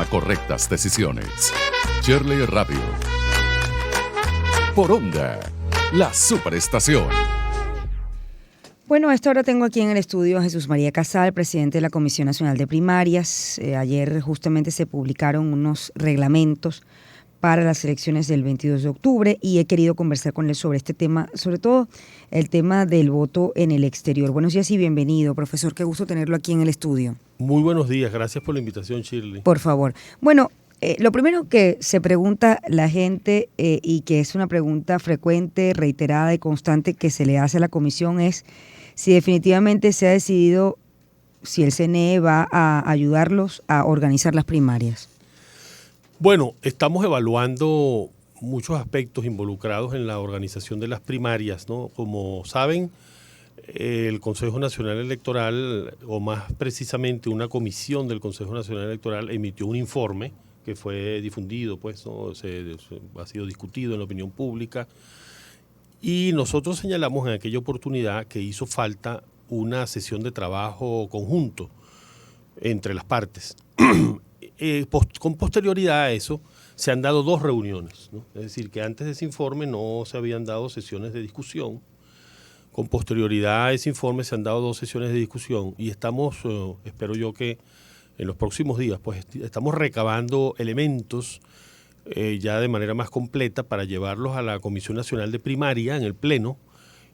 Correctas decisiones. Shirley Radio. Por Onda, la superestación. Bueno, a esta hora tengo aquí en el estudio a Jesús María Casal, presidente de la Comisión Nacional de Primarias. Ayer justamente se publicaron unos reglamentos para las elecciones del 22 de octubre y he querido conversar con él sobre este tema, sobre todo el tema del voto en el exterior. Buenos días y bienvenido, profesor. Qué gusto tenerlo aquí en el estudio. Muy buenos días. Gracias por la invitación, Shirley. Por favor. Bueno, lo primero que se pregunta la gente y que es una pregunta frecuente, reiterada y constante que se le hace a la comisión es si definitivamente se ha decidido si el CNE va a ayudarlos a organizar las primarias. Bueno, estamos evaluando muchos aspectos involucrados en la organización de las primarias, ¿no? Como saben, el Consejo Nacional Electoral, o más precisamente una comisión del Consejo Nacional Electoral, emitió un informe que fue difundido, pues, ¿no? Ha sido discutido en la opinión pública, y nosotros señalamos en aquella oportunidad que hizo falta una sesión de trabajo conjunto entre las partes. Con posterioridad a eso, se han dado 2 reuniones, ¿no? Es decir, que antes de ese informe no se habían dado sesiones de discusión. Con posterioridad a ese informe se han dado 2 sesiones de discusión y estamos, espero yo que en los próximos días, pues estamos recabando elementos ya de manera más completa para llevarlos a la Comisión Nacional de Primaria en el Pleno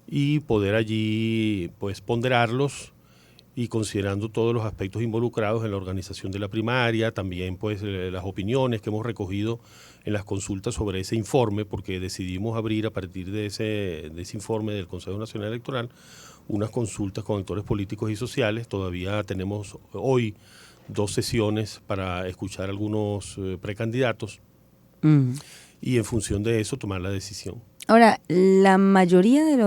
y poder allí pues ponderarlos y considerando todos los aspectos involucrados en la organización de la primaria, también pues las opiniones que hemos recogido en las consultas sobre ese informe, porque decidimos abrir a partir de ese informe del Consejo Nacional Electoral unas consultas con actores políticos y sociales. Todavía tenemos hoy 2 sesiones para escuchar algunos precandidatos y en función de eso tomar la decisión. Ahora, la mayoría de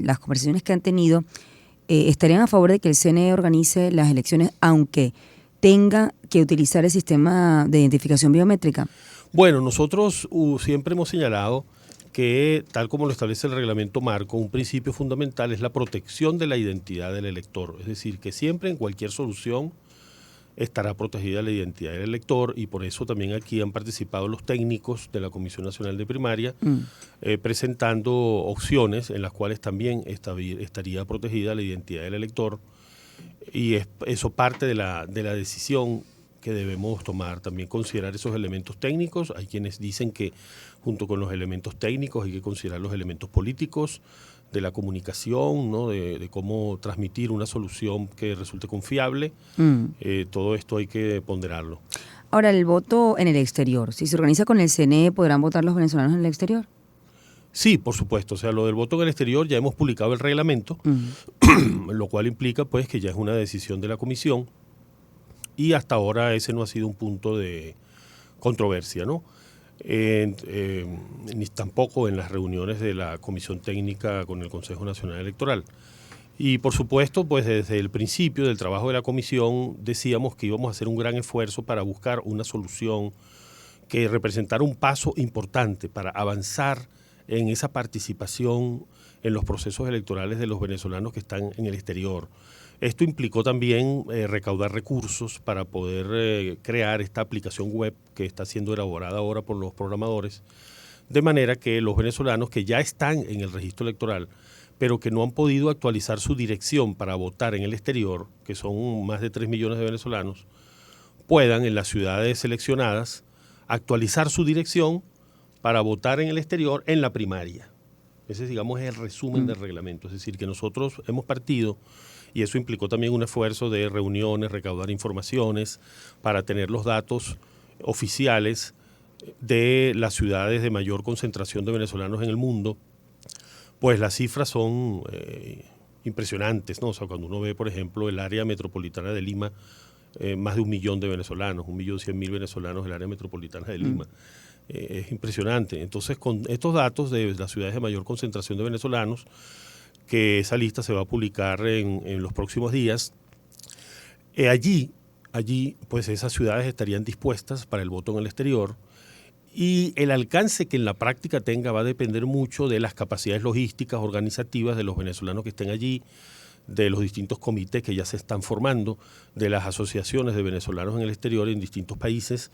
las conversaciones que han tenido estarían a favor de que el CNE organice las elecciones aunque tenga que utilizar el sistema de identificación biométrica. Bueno, nosotros siempre hemos señalado que, tal como lo establece el reglamento marco, un principio fundamental es la protección de la identidad del elector. Es decir, que siempre en cualquier solución estará protegida la identidad del elector y por eso también aquí han participado los técnicos de la Comisión Nacional de Primaria presentando opciones en las cuales también estaría protegida la identidad del elector y eso parte de la decisión que debemos tomar, también considerar esos elementos técnicos. Hay quienes dicen que junto con los elementos técnicos hay que considerar los elementos políticos de la comunicación, ¿no? de cómo transmitir una solución que resulte confiable. Todo esto hay que ponderarlo. Ahora, el voto en el exterior, si se organiza con el CNE, ¿podrán votar los venezolanos en el exterior? Sí, por supuesto. O sea, lo del voto en el exterior ya hemos publicado el reglamento, lo cual implica pues que ya es una decisión de la comisión y hasta ahora ese no ha sido un punto de controversia, ¿no? Ni tampoco en las reuniones de la Comisión Técnica con el Consejo Nacional Electoral. Y por supuesto, pues desde el principio del trabajo de la comisión decíamos que íbamos a hacer un gran esfuerzo para buscar una solución que representara un paso importante para avanzar en esa participación en los procesos electorales de los venezolanos que están en el exterior. Esto implicó también recaudar recursos para poder crear esta aplicación web que está siendo elaborada ahora por los programadores, de manera que los venezolanos que ya están en el registro electoral, pero que no han podido actualizar su dirección para votar en el exterior, que son más de 3 millones de venezolanos, puedan en las ciudades seleccionadas actualizar su dirección para votar en el exterior en la primaria. Ese, digamos, es el resumen del reglamento. Es decir, que nosotros hemos partido, y eso implicó también un esfuerzo de reuniones, recaudar informaciones para tener los datos oficiales de las ciudades de mayor concentración de venezolanos en el mundo. Pues las cifras son impresionantes, ¿no? O sea, cuando uno ve, por ejemplo, el área metropolitana de Lima, más de 1 millón de venezolanos, 1.100.000 venezolanos en el área metropolitana de Lima. Es impresionante. Entonces, con estos datos de las ciudades de mayor concentración de venezolanos, que esa lista se va a publicar en los próximos días, allí, pues esas ciudades estarían dispuestas para el voto en el exterior y el alcance que en la práctica tenga va a depender mucho de las capacidades logísticas, organizativas de los venezolanos que estén allí, de los distintos comités que ya se están formando, de las asociaciones de venezolanos en el exterior en distintos países,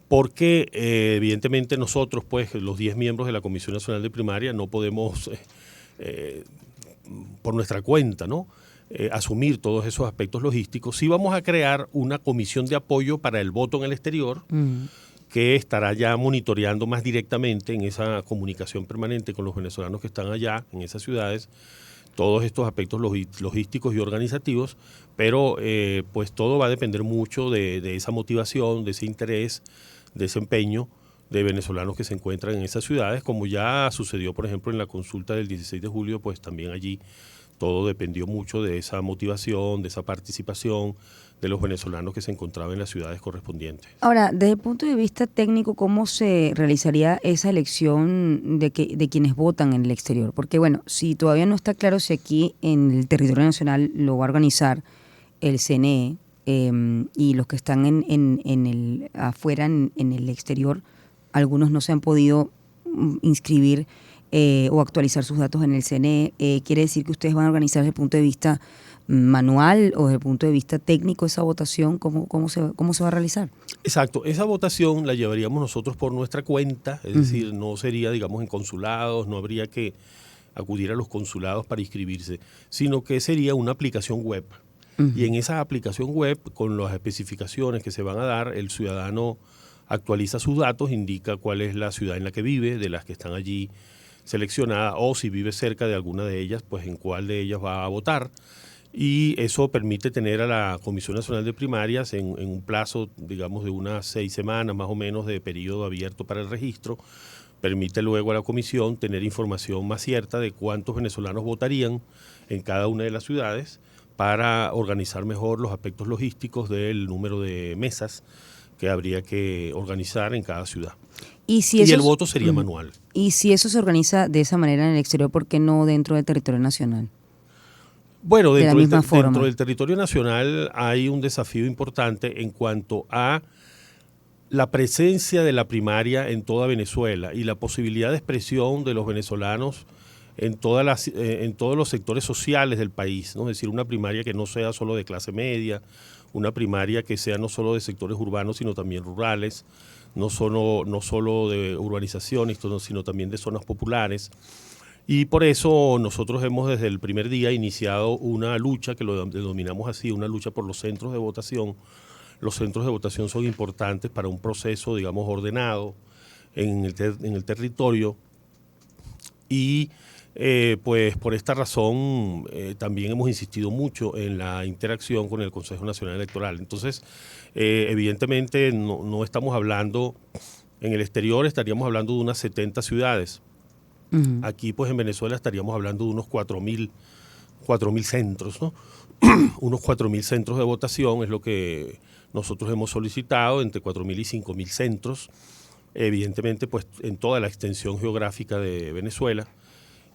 porque evidentemente nosotros, pues los 10 miembros de la Comisión Nacional de Primaria, no podemos por nuestra cuenta, ¿no? Asumir todos esos aspectos logísticos. Sí vamos a crear una comisión de apoyo para el voto en el exterior, que estará ya monitoreando más directamente en esa comunicación permanente con los venezolanos que están allá, en esas ciudades, todos estos aspectos logísticos y organizativos, pero pues todo va a depender mucho de esa motivación, de ese interés, de ese empeño de venezolanos que se encuentran en esas ciudades, como ya sucedió, por ejemplo, en la consulta del 16 de julio, pues también allí todo dependió mucho de esa motivación, de esa participación de los venezolanos que se encontraban en las ciudades correspondientes. Ahora, desde el punto de vista técnico, ¿cómo se realizaría esa elección de quienes votan en el exterior? Porque, bueno, si todavía no está claro si aquí en el territorio nacional lo va a organizar el CNE y los que están afuera en el exterior, algunos no se han podido inscribir o actualizar sus datos en el CNE, ¿quiere decir que ustedes van a organizar desde el punto de vista manual o desde el punto de vista técnico esa votación? ¿Cómo se va a realizar? Exacto, esa votación la llevaríamos nosotros por nuestra cuenta, es decir, no sería, digamos, en consulados, no habría que acudir a los consulados para inscribirse, sino que sería una aplicación web. Y en esa aplicación web, con las especificaciones que se van a dar, el ciudadano actualiza sus datos, indica cuál es la ciudad en la que vive, de las que están allí seleccionadas, o si vive cerca de alguna de ellas, pues en cuál de ellas va a votar. Y eso permite tener a la Comisión Nacional de Primarias en un plazo, digamos, de unas 6 semanas más o menos de periodo abierto para el registro. Permite luego a la comisión tener información más cierta de cuántos venezolanos votarían en cada una de las ciudades para organizar mejor los aspectos logísticos del número de mesas que habría que organizar en cada ciudad. Y el voto sería manual. Y si eso se organiza de esa manera en el exterior, ¿por qué no dentro del territorio nacional? Bueno, dentro del territorio nacional hay un desafío importante en cuanto a la presencia de la primaria en toda Venezuela y la posibilidad de expresión de los venezolanos en todos los sectores sociales del país, ¿no? Es decir, una primaria que no sea solo de clase media, una primaria que sea no solo de sectores urbanos, sino también rurales, no solo de urbanizaciones, sino también de zonas populares. Y por eso nosotros hemos desde el primer día iniciado una lucha, que lo denominamos así, una lucha por los centros de votación. Los centros de votación son importantes para un proceso, digamos, ordenado en el territorio. Y pues por esta razón también hemos insistido mucho en la interacción con el Consejo Nacional Electoral. Entonces, evidentemente no estamos hablando, en el exterior estaríamos hablando de unas 70 ciudades. Aquí pues en Venezuela estaríamos hablando de unos 4.000 centros, ¿no? Unos 4.000 centros de votación es lo que nosotros hemos solicitado, entre 4.000 y 5.000 centros, evidentemente pues en toda la extensión geográfica de Venezuela.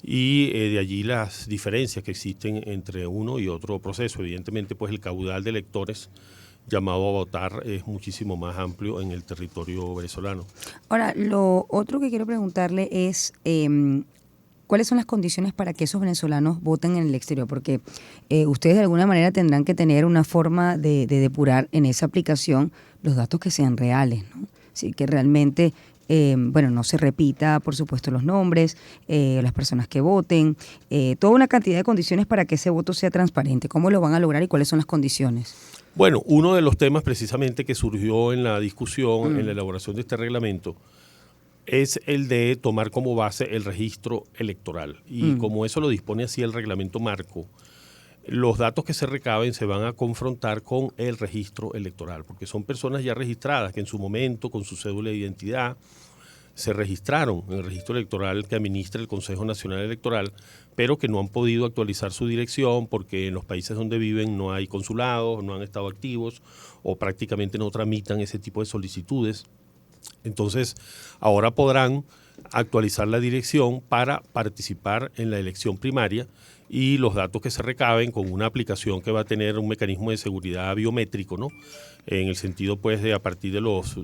Y de allí las diferencias que existen entre uno y otro proceso. Evidentemente, pues el caudal de electores llamado a votar es muchísimo más amplio en el territorio venezolano. Ahora, lo otro que quiero preguntarle es ¿cuáles son las condiciones para que esos venezolanos voten en el exterior? Porque ustedes de alguna manera tendrán que tener una forma de depurar en esa aplicación los datos que sean reales, ¿no? Así que realmente no se repita, por supuesto, los nombres, las personas que voten, toda una cantidad de condiciones para que ese voto sea transparente. ¿Cómo lo van a lograr y cuáles son las condiciones? Bueno, uno de los temas precisamente que surgió en la discusión, en la elaboración de este reglamento, es el de tomar como base el registro electoral. Y como eso lo dispone así el reglamento marco, los datos que se recaben se van a confrontar con el registro electoral, porque son personas ya registradas que en su momento, con su cédula de identidad, se registraron en el registro electoral que administra el Consejo Nacional Electoral, pero que no han podido actualizar su dirección porque en los países donde viven no hay consulados, no han estado activos o prácticamente no tramitan ese tipo de solicitudes. Entonces, ahora podrán actualizar la dirección para participar en la elección primaria y los datos que se recaben con una aplicación que va a tener un mecanismo de seguridad biométrico, ¿no? En el sentido, pues, de a partir de los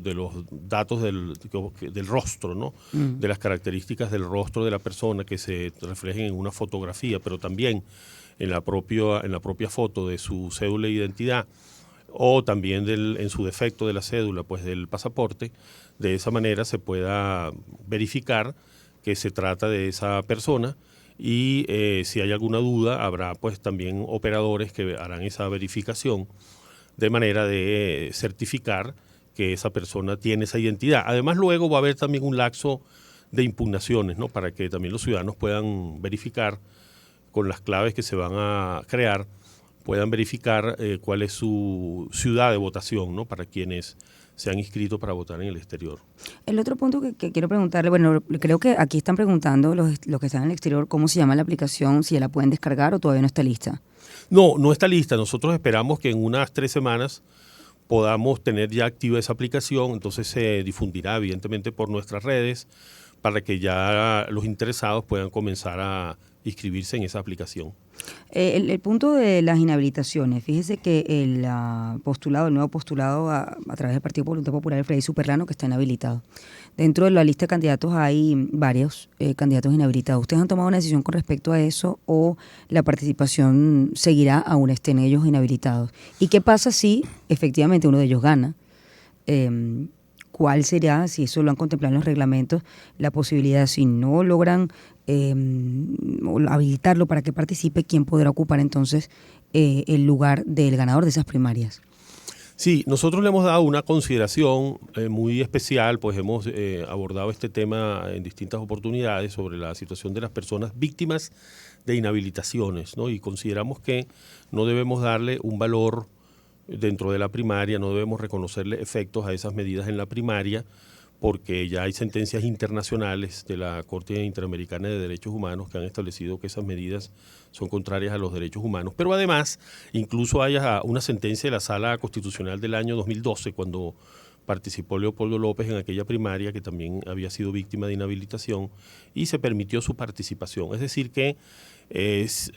datos del rostro, ¿no? De las características del rostro de la persona que se reflejen en una fotografía, pero también en la propia foto de su cédula de identidad, o también en su defecto de la cédula, pues del pasaporte. De esa manera se pueda verificar que se trata de esa persona, y si hay alguna duda habrá pues también operadores que harán esa verificación de manera de certificar que esa persona tiene esa identidad. Además, luego va a haber también un lapso de impugnaciones, ¿no? Para que también los ciudadanos puedan verificar con las claves que se van a crear, puedan verificar cuál es su ciudad de votación, ¿no? Para quienes se han inscrito para votar en el exterior. El otro punto que quiero preguntarle, bueno, creo que aquí están preguntando los que están en el exterior cómo se llama la aplicación, si ya la pueden descargar o todavía no está lista. No está lista. Nosotros esperamos que en unas 3 semanas podamos tener ya activa esa aplicación. Entonces se difundirá evidentemente por nuestras redes para que ya los interesados puedan comenzar a inscribirse en esa aplicación. El punto de las inhabilitaciones, fíjese que el nuevo postulado a través del Partido Voluntad Popular, Freddy Superlano, que está inhabilitado. Dentro de la lista de candidatos hay varios candidatos inhabilitados. ¿Ustedes han tomado una decisión con respecto a eso o la participación seguirá aún estén ellos inhabilitados? ¿Y qué pasa si efectivamente uno de ellos gana? ¿Cuál será, si eso lo han contemplado en los reglamentos, la posibilidad, si no logran habilitarlo para que participe, quién podrá ocupar entonces el lugar del ganador de esas primarias? Sí, nosotros le hemos dado una consideración muy especial, pues hemos abordado este tema en distintas oportunidades sobre la situación de las personas víctimas de inhabilitaciones, ¿no? Y consideramos que no debemos darle un valor dentro de la primaria, no debemos reconocerle efectos a esas medidas en la primaria, porque ya hay sentencias internacionales de la Corte Interamericana de Derechos Humanos que han establecido que esas medidas son contrarias a los derechos humanos. Pero además, incluso hay una sentencia de la Sala Constitucional del año 2012, cuando participó Leopoldo López en aquella primaria, que también había sido víctima de inhabilitación, y se permitió su participación. Es decir que,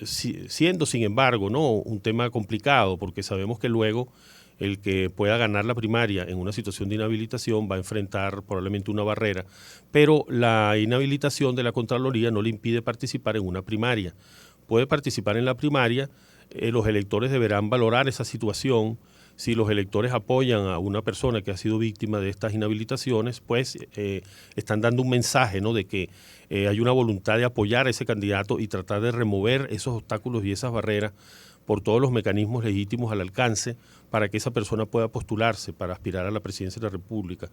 siendo sin embargo, ¿no?, un tema complicado, porque sabemos que luego el que pueda ganar la primaria en una situación de inhabilitación va a enfrentar probablemente una barrera, pero la inhabilitación de la Contraloría no le impide participar en una primaria. Puede participar en la primaria, los electores deberán valorar esa situación. Si los electores apoyan a una persona que ha sido víctima de estas inhabilitaciones, pues están dando un mensaje, ¿no?, de que hay una voluntad de apoyar a ese candidato y tratar de remover esos obstáculos y esas barreras por todos los mecanismos legítimos al alcance para que esa persona pueda postularse para aspirar a la presidencia de la República.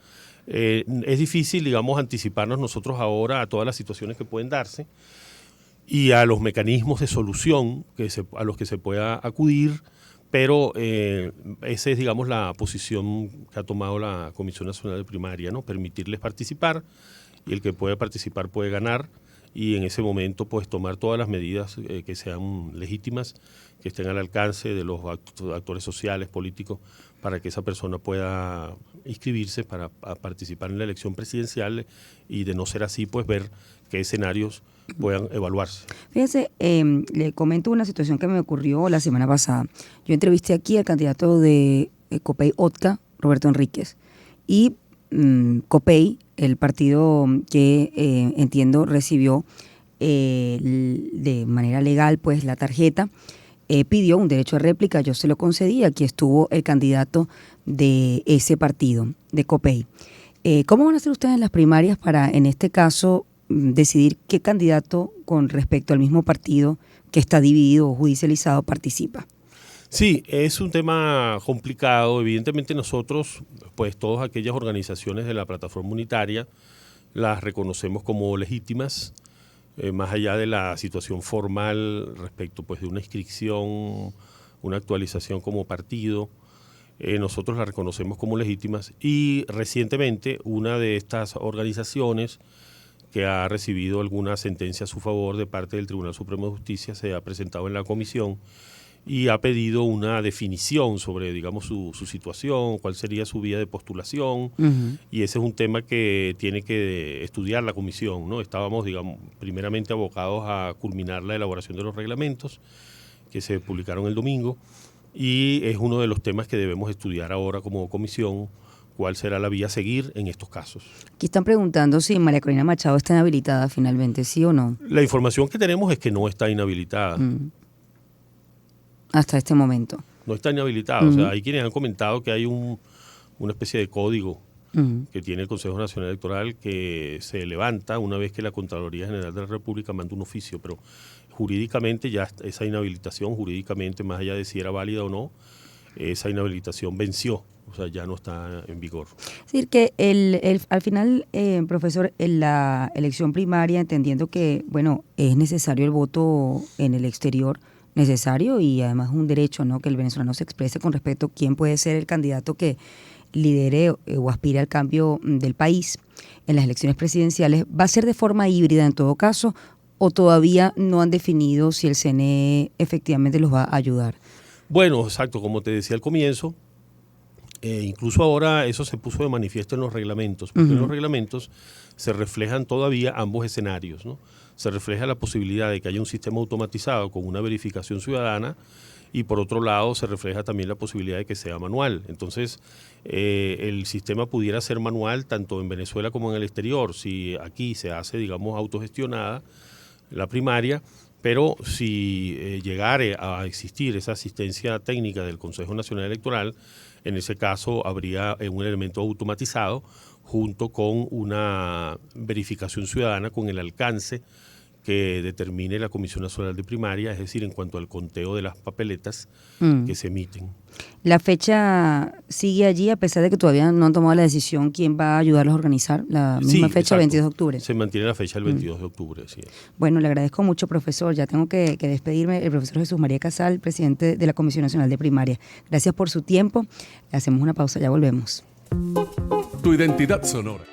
Es difícil, digamos, anticiparnos nosotros ahora a todas las situaciones que pueden darse y a los mecanismos de solución a los que se pueda acudir, pero esa es, digamos, la posición que ha tomado la Comisión Nacional de Primaria, ¿no? Permitirles participar, y el que puede participar puede ganar, y en ese momento pues tomar todas las medidas que sean legítimas, que estén al alcance de los actores sociales, políticos, para que esa persona pueda inscribirse para participar en la elección presidencial, y de no ser así, pues ver qué escenarios puedan evaluarse. Fíjese, le comento una situación que me ocurrió la semana pasada. Yo entrevisté aquí al candidato de Copey-OTCA, Roberto Enríquez, y Copey, el partido que entiendo recibió de manera legal pues la tarjeta, pidió un derecho a réplica, yo se lo concedí. Aquí estuvo el candidato de ese partido, de Copey. ¿Cómo van a hacer ustedes en las primarias para, en este caso, decidir qué candidato con respecto al mismo partido que está dividido o judicializado participa? Sí, es un tema complicado. Evidentemente nosotros, pues todas aquellas organizaciones de la plataforma unitaria las reconocemos como legítimas, más allá de la situación formal respecto pues de una inscripción, una actualización como partido. Nosotros las reconocemos como legítimas, y recientemente una de estas organizaciones que ha recibido alguna sentencia a su favor de parte del Tribunal Supremo de Justicia se ha presentado en la comisión y ha pedido una definición sobre, digamos, su situación, cuál sería su vía de postulación, y ese es un tema que tiene que estudiar la comisión, ¿no? Estábamos, digamos, primeramente abocados a culminar la elaboración de los reglamentos que se publicaron el domingo, y es uno de los temas que debemos estudiar ahora como comisión, cuál será la vía a seguir en estos casos. Aquí están preguntando si María Corina Machado está inhabilitada finalmente, ¿sí o no? La información que tenemos es que no está inhabilitada. hasta este momento. No está inhabilitado. O sea, hay quienes han comentado que hay una especie de código que tiene el Consejo Nacional Electoral que se levanta una vez que la Contraloría General de la República manda un oficio, pero jurídicamente ya esa inhabilitación, jurídicamente, más allá de si era válida o no, esa inhabilitación venció, o sea, ya no está en vigor. Es decir, que al final, profesor, en la elección primaria, entendiendo que, bueno, es necesario el voto en el exterior, necesario y además un derecho, ¿no?, que el venezolano se exprese con respecto a quién puede ser el candidato que lidere o aspire al cambio del país en las elecciones presidenciales. ¿Va a ser de forma híbrida en todo caso o todavía no han definido si el CNE efectivamente los va a ayudar? Bueno, exacto, como te decía al comienzo, incluso ahora eso se puso de manifiesto en los reglamentos, porque en los reglamentos se reflejan todavía ambos escenarios, ¿no? Se refleja la posibilidad de que haya un sistema automatizado con una verificación ciudadana y por otro lado se refleja también la posibilidad de que sea manual. Entonces, el sistema pudiera ser manual tanto en Venezuela como en el exterior, si aquí se hace, digamos, autogestionada la primaria, pero si llegare a existir esa asistencia técnica del Consejo Nacional Electoral, en ese caso habría un elemento automatizado junto con una verificación ciudadana con el alcance que determine la Comisión Nacional de Primaria, es decir, en cuanto al conteo de las papeletas que se emiten. ¿La fecha sigue allí a pesar de que todavía no han tomado la decisión quién va a ayudarlos a organizar? La misma fecha, exacto. 22 de octubre. Se mantiene la fecha del 22 de octubre, sí. Bueno, le agradezco mucho, profesor. Ya tengo que despedirme. El profesor Jesús María Casal, presidente de la Comisión Nacional de Primaria. Gracias por su tiempo. Hacemos una pausa, ya volvemos. Tu identidad sonora.